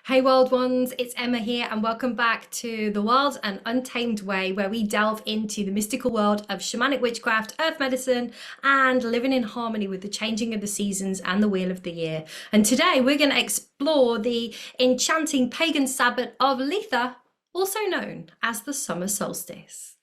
Hey Wild Ones, it's Emma here and welcome back to the Wild and Untamed Way, where we delve into the mystical world of shamanic witchcraft, earth medicine and living in harmony with the changing of the seasons and the wheel of the year. And today we're going to explore the enchanting pagan Sabbat of Litha, also known as the Summer Solstice.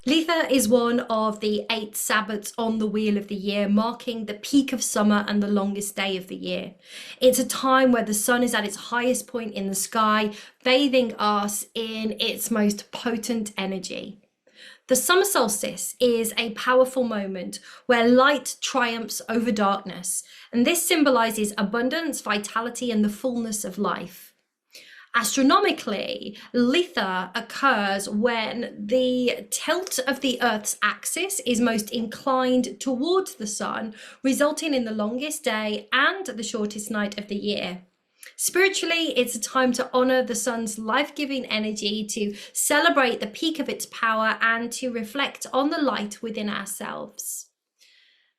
Litha is one of the 8 Sabbats on the wheel of the year, marking the peak of summer and the longest day of the year. It's a time where the sun is at its highest point in the sky, bathing us in its most potent energy. The summer solstice is a powerful moment where light triumphs over darkness, and this symbolizes abundance, vitality, and the fullness of life. Astronomically, Litha occurs when the tilt of the Earth's axis is most inclined towards the sun, resulting in the longest day and the shortest night of the year. Spiritually, it's a time to honor the sun's life-giving energy, to celebrate the peak of its power, and to reflect on the light within ourselves.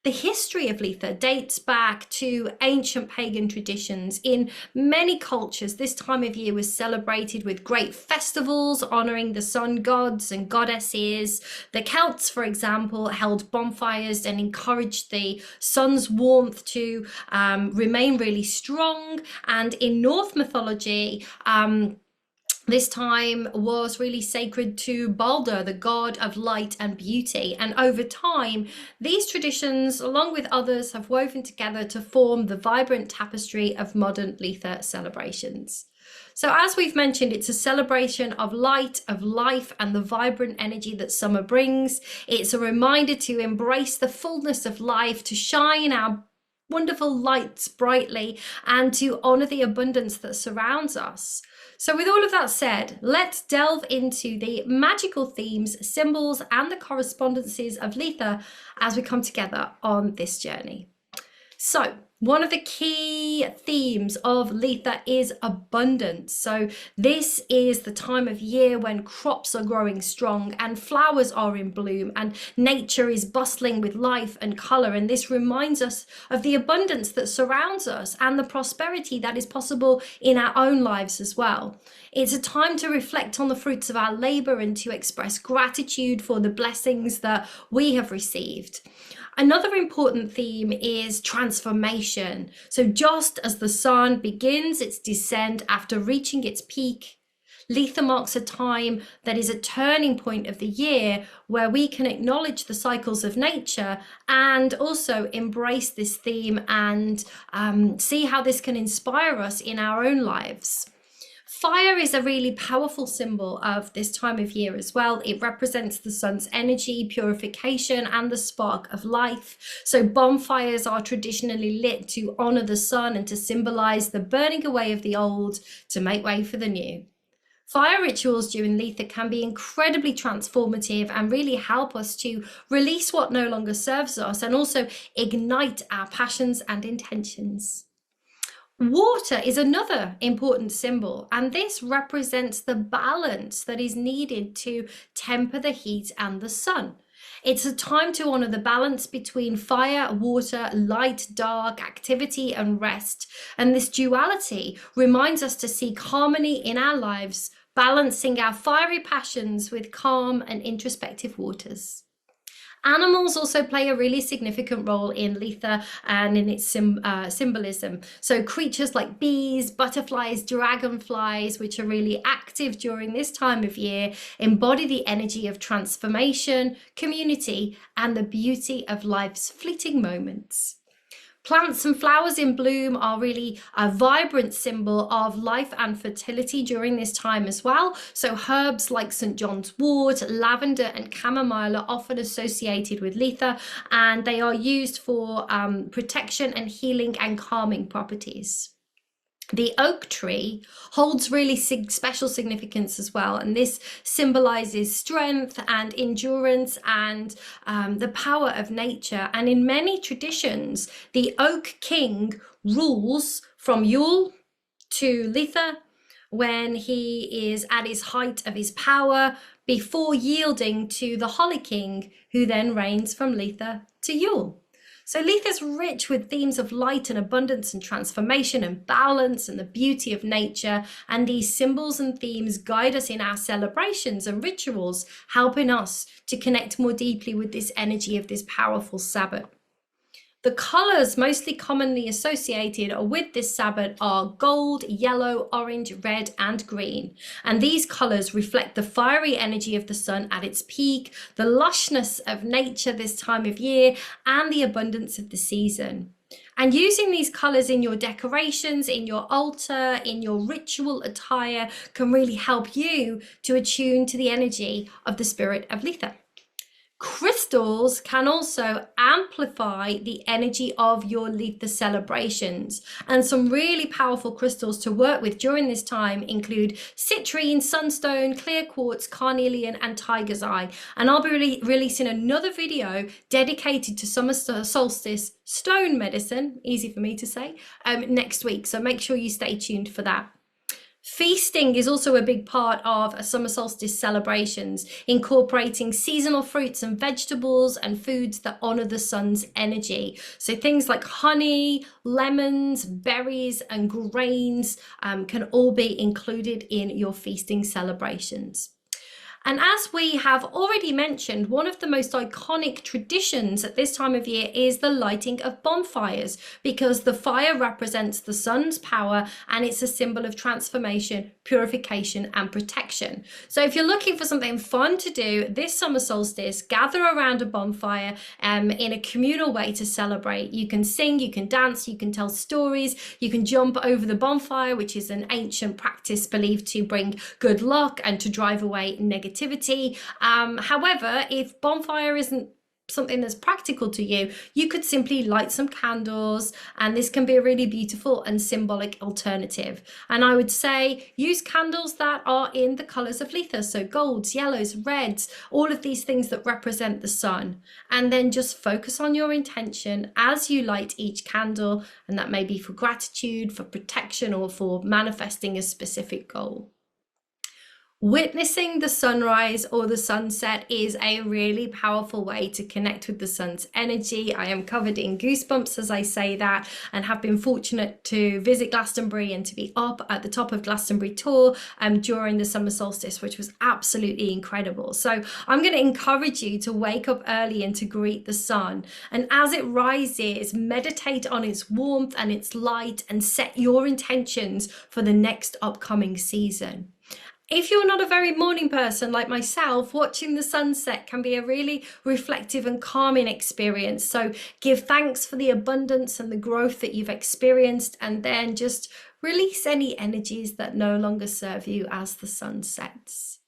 The history of Litha dates back to ancient pagan traditions. In many cultures, this time of year was celebrated with great festivals honoring the sun gods and goddesses. The Celts, for example, held bonfires and encouraged the sun's warmth to remain really strong. And in Norse mythology, this time was really sacred to Balder, the god of light and beauty. And over time, these traditions, along with others, have woven together to form the vibrant tapestry of modern Litha celebrations. So as we've mentioned, it's a celebration of light, of life, and the vibrant energy that summer brings. It's a reminder to embrace the fullness of life, to shine our wonderful lights brightly, and to honor the abundance that surrounds us. So with all of that said, let's delve into the magical themes, symbols, and the correspondences of Litha as we come together on this journey. So one of the key themes of Litha is abundance. So this is the time of year when crops are growing strong and flowers are in bloom and nature is bustling with life and color. And this reminds us of the abundance that surrounds us and the prosperity that is possible in our own lives as well. It's a time to reflect on the fruits of our labor and to express gratitude for the blessings that we have received. Another important theme is transformation. So just as the sun begins its descent after reaching its peak, Litha marks a time that is a turning point of the year where we can acknowledge the cycles of nature and also embrace this theme and see how this can inspire us in our own lives. Fire is a really powerful symbol of this time of year as well. It represents the sun's energy, purification, and the spark of life. So bonfires are traditionally lit to honor the sun and to symbolize the burning away of the old to make way for the new. Fire rituals during Litha can be incredibly transformative and really help us to release what no longer serves us and also ignite our passions and intentions. Water is another important symbol, and this represents the balance that is needed to temper the heat and the sun. It's a time to honor the balance between fire, water, light, dark, activity, and rest. And this duality reminds us to seek harmony in our lives, balancing our fiery passions with calm and introspective waters. Animals also play a really significant role in Litha and in its symbolism. So creatures like bees, butterflies, dragonflies, which are really active during this time of year, embody the energy of transformation, community, and the beauty of life's fleeting moments. Plants and flowers in bloom are really a vibrant symbol of life and fertility during this time as well. So herbs like St. John's wort, lavender, and chamomile are often associated with Litha, and they are used for protection and healing and calming properties. The oak tree holds really special significance as well, and this symbolizes strength and endurance and the power of nature. And in many traditions, the oak king rules from Yule to Litha when he is at his height of his power, before yielding to the Holly King, who then reigns from Litha to Yule. So Letha is rich with themes of light and abundance and transformation and balance and the beauty of nature. And these symbols and themes guide us in our celebrations and rituals, helping us to connect more deeply with this energy of this powerful Sabbath. The colours mostly commonly associated with this Sabbath are gold, yellow, orange, red and green. And these colours reflect the fiery energy of the sun at its peak, the lushness of nature this time of year, and the abundance of the season. And using these colours in your decorations, in your altar, in your ritual attire can really help you to attune to the energy of the spirit of Litha. Crystals can also amplify the energy of your Litha celebrations, and some really powerful crystals to work with during this time include citrine, sunstone, clear quartz, carnelian and tiger's eye. And I'll be releasing another video dedicated to summer solstice stone medicine, easy for me to say, next week, so make sure you stay tuned for that. Feasting is also a big part of summer solstice celebrations, incorporating seasonal fruits and vegetables and foods that honor the sun's energy. So things like honey, lemons, berries, and grains can all be included in your feasting celebrations. And as we have already mentioned, one of the most iconic traditions at this time of year is the lighting of bonfires, because the fire represents the sun's power and it's a symbol of transformation, purification and protection. So if you're looking for something fun to do this summer solstice, gather around a bonfire in a communal way to celebrate. You can sing, you can dance, you can tell stories, you can jump over the bonfire, which is an ancient practice believed to bring good luck and to drive away negativity. However, if bonfire isn't something that's practical to you, you could simply light some candles, and this can be a really beautiful and symbolic alternative. And I would say use candles that are in the colors of Litha, so golds, yellows, reds, all of these things that represent the sun, and then just focus on your intention as you light each candle, and that may be for gratitude, for protection, or for manifesting a specific goal. Witnessing the sunrise or the sunset is a really powerful way to connect with the sun's energy. I am covered in goosebumps as I say that, and have been fortunate to visit Glastonbury and to be up at the top of Glastonbury Tor during the summer solstice, which was absolutely incredible. So I'm going to encourage you to wake up early and to greet the sun. And as it rises, meditate on its warmth and its light and set your intentions for the next upcoming season. If you're not a very morning person like myself, watching the sunset can be a really reflective and calming experience. So give thanks for the abundance and the growth that you've experienced, and then just release any energies that no longer serve you as the sun sets.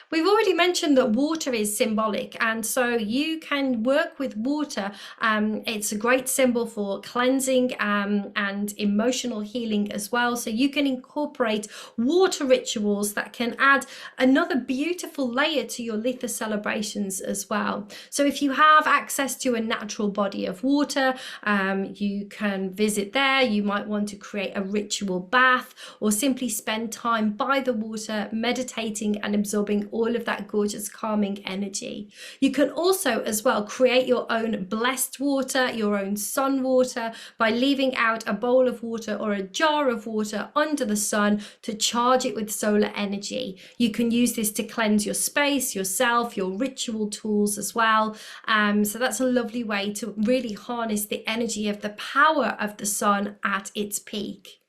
We've already mentioned that water is symbolic, and so you can work with water. It's a great symbol for cleansing and emotional healing as well. So you can incorporate water rituals that can add another beautiful layer to your Litha celebrations as well. So if you have access to a natural body of water, you can visit there. You might want to create a ritual bath, or simply spend time by the water, meditating and absorbing all of that gorgeous calming energy. You can also as well create your own blessed water, your own sun water, by leaving out a bowl of water or a jar of water under the sun to charge it with solar energy. You can use this to cleanse your space, yourself, your ritual tools as well. So that's a lovely way to really harness the energy of the power of the sun at its peak.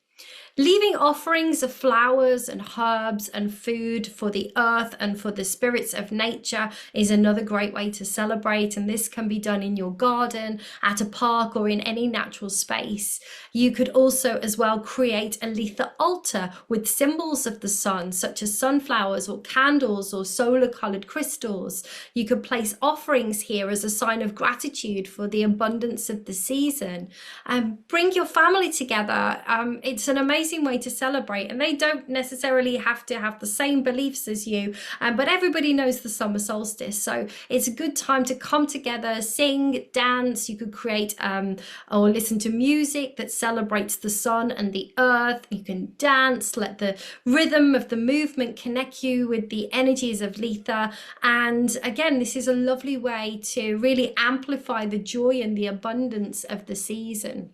Leaving offerings of flowers and herbs and food for the earth and for the spirits of nature is another great way to celebrate, and this can be done in your garden, at a park, or in any natural space. You could also as well create a Litha altar with symbols of the sun, such as sunflowers or candles or solar colored crystals. You could place offerings here as a sign of gratitude for the abundance of the season. Bring your family together. It's an amazing amazing way to celebrate, and they don't necessarily have to have the same beliefs as you, but everybody knows the summer solstice. So it's a good time to come together, sing, dance. You could create or listen to music that celebrates the sun and the earth. You can dance, let the rhythm of the movement connect you with the energies of Litha. And again, this is a lovely way to really amplify the joy and the abundance of the season.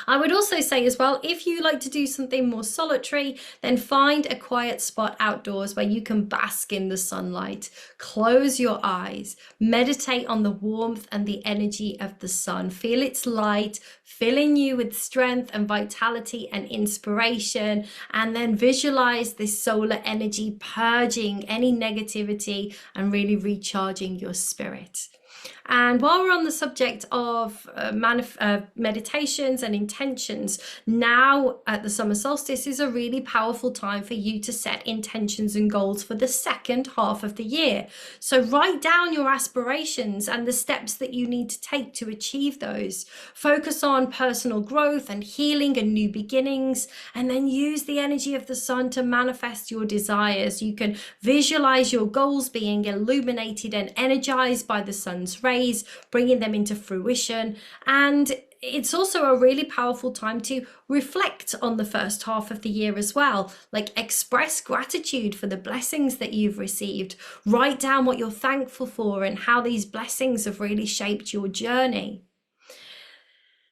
I would also say as well, if you like to do something more solitary, then find a quiet spot outdoors where you can bask in the sunlight. Close your eyes, meditate on the warmth and the energy of the sun. Feel its light, filling you with strength and vitality and inspiration, and then visualize this solar energy purging any negativity and really recharging your spirit. And while we're on the subject of meditations and intentions, now at the summer solstice is a really powerful time for you to set intentions and goals for the second half of the year. So write down your aspirations and the steps that you need to take to achieve those. Focus on personal growth and healing and new beginnings, and then use the energy of the sun to manifest your desires. You can visualize your goals being illuminated and energized by the sun's rays, bringing them into fruition. And it's also a really powerful time to reflect on the first half of the year as well. Like, express gratitude for the blessings that you've received. Write down what you're thankful for and how these blessings have really shaped your journey.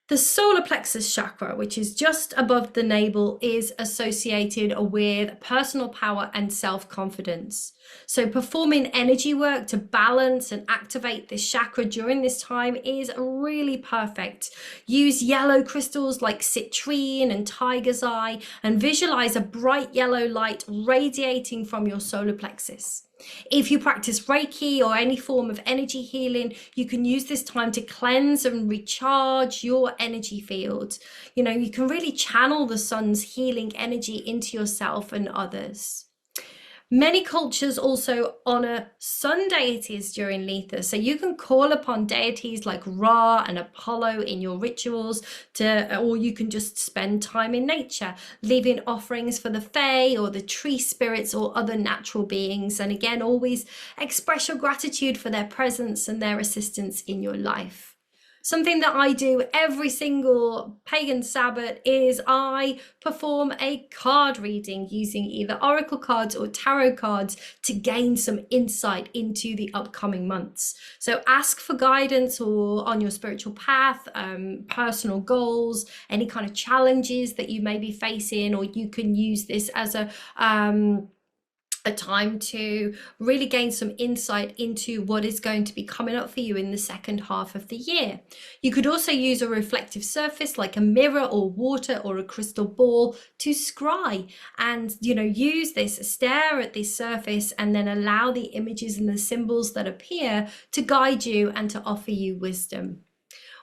The solar plexus chakra, which is just above the navel, is associated with personal power and self-confidence. So performing energy work to balance and activate this chakra during this time is really perfect. Use yellow crystals like citrine and tiger's eye and visualize a bright yellow light radiating from your solar plexus. If you practice Reiki or any form of energy healing, you can use this time to cleanse and recharge your energy field. You know, you can really channel the sun's healing energy into yourself and others. Many cultures also honor sun deities during Litha, so you can call upon deities like Ra and Apollo in your rituals, or you can just spend time in nature, leaving offerings for the fae or the tree spirits or other natural beings. And again, always express your gratitude for their presence and their assistance in your life. Something that I do every single pagan Sabbath is I perform a card reading using either oracle cards or tarot cards to gain some insight into the upcoming months. So ask for guidance or on your spiritual path, personal goals, any kind of challenges that you may be facing, or you can use this as a time to really gain some insight into what is going to be coming up for you in the second half of the year. You could also use a reflective surface like a mirror or water or a crystal ball to scry, and use this, stare at this surface, and then allow the images and the symbols that appear to guide you and to offer you wisdom.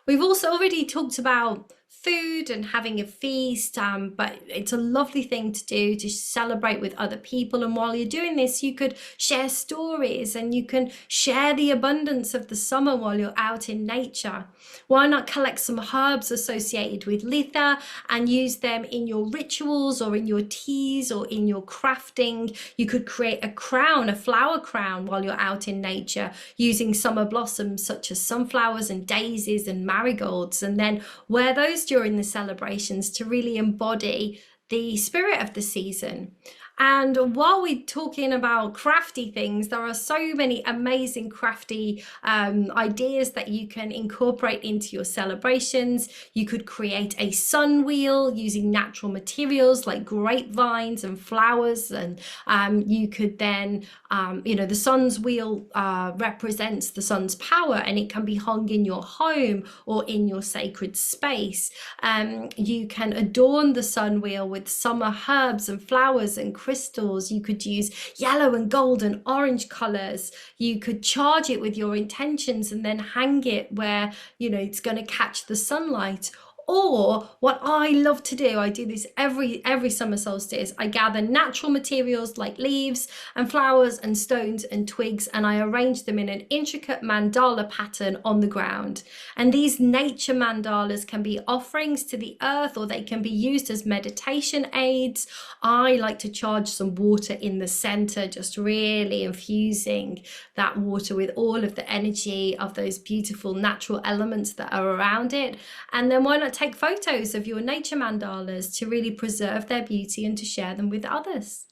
We've also already talked about food and having a feast, but it's a lovely thing to do to celebrate with other people. And while you're doing this, you could share stories and you can share the abundance of the summer while you're out in nature. Why not collect some herbs associated with Litha and use them in your rituals or in your teas or in your crafting? You could create a crown, a flower crown, while you're out in nature using summer blossoms such as sunflowers and daisies and marigolds, and then wear those during the celebrations to really embody the spirit of the season. And while we're talking about crafty things, there are so many amazing crafty ideas that you can incorporate into your celebrations. You could create a sun wheel using natural materials like grapevines and flowers, and you could then, the sun's wheel represents the sun's power, and it can be hung in your home or in your sacred space. You can adorn the sun wheel with summer herbs and flowers and crystals. You could use yellow and gold and orange colors. You could charge it with your intentions and then hang it where it's going to catch the sunlight. Or what I love to do, I do this every summer solstice, I gather natural materials like leaves and flowers and stones and twigs, and I arrange them in an intricate mandala pattern on the ground. And these nature mandalas can be offerings to the earth, or they can be used as meditation aids. I like to charge some water in the center, just really infusing that water with all of the energy of those beautiful natural elements that are around it. And then why not take photos of your nature mandalas to really preserve their beauty and to share them with others?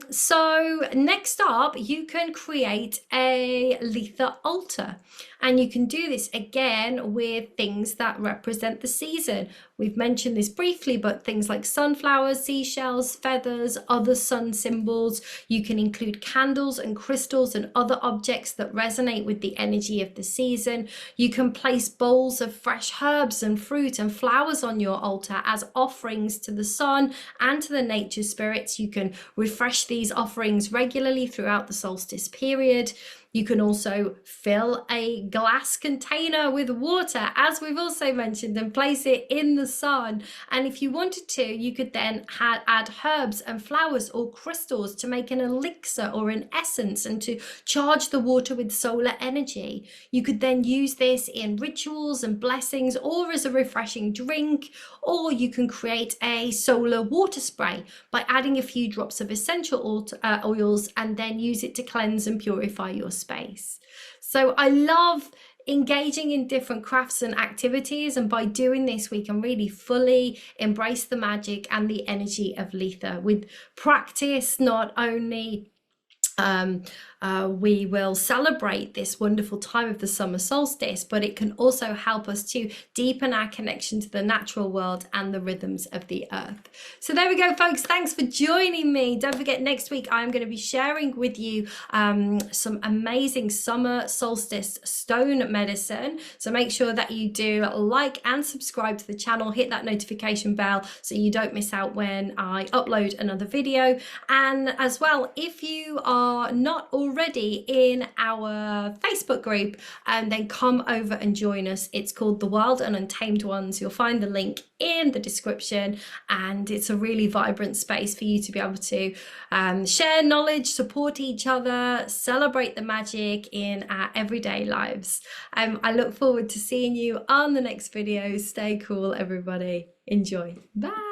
So next up, you can create a Litha altar, and you can do this again with things that represent the season. We've mentioned this briefly, but things like sunflowers, seashells, feathers, other sun symbols. You can include candles and crystals and other objects that resonate with the energy of the season. You can place bowls of fresh herbs and fruit and flowers on your altar as offerings to the sun and to the nature spirits. You can refresh these offerings regularly throughout the solstice period. You can also fill a glass container with water, as we've also mentioned, and place it in the sun. And if you wanted to, you could then add herbs and flowers or crystals to make an elixir or an essence and to charge the water with solar energy. You could then use this in rituals and blessings, or as a refreshing drink, or you can create a solar water spray by adding a few drops of essential oils and then use it to cleanse and purify your space. So I love engaging in different crafts and activities, and by doing this we can really fully embrace the magic and the energy of Litha. With practice, not only we will celebrate this wonderful time of the summer solstice, but it can also help us to deepen our connection to the natural world and the rhythms of the earth. So there we go, folks. Thanks for joining me. Don't forget, next week I'm going to be sharing with you some amazing summer solstice stone medicine. So make sure that you do like and subscribe to the channel, hit that notification bell so you don't miss out when I upload another video. And as well, if you are not already in our Facebook group, then come over and join us. It's called the Wild and Untamed Ones. You'll find the link in the description, and it's a really vibrant space for you to be able to share knowledge, support each other, celebrate the magic in our everyday lives. I look forward to seeing you on the next video. Stay cool, everybody. Enjoy. Bye.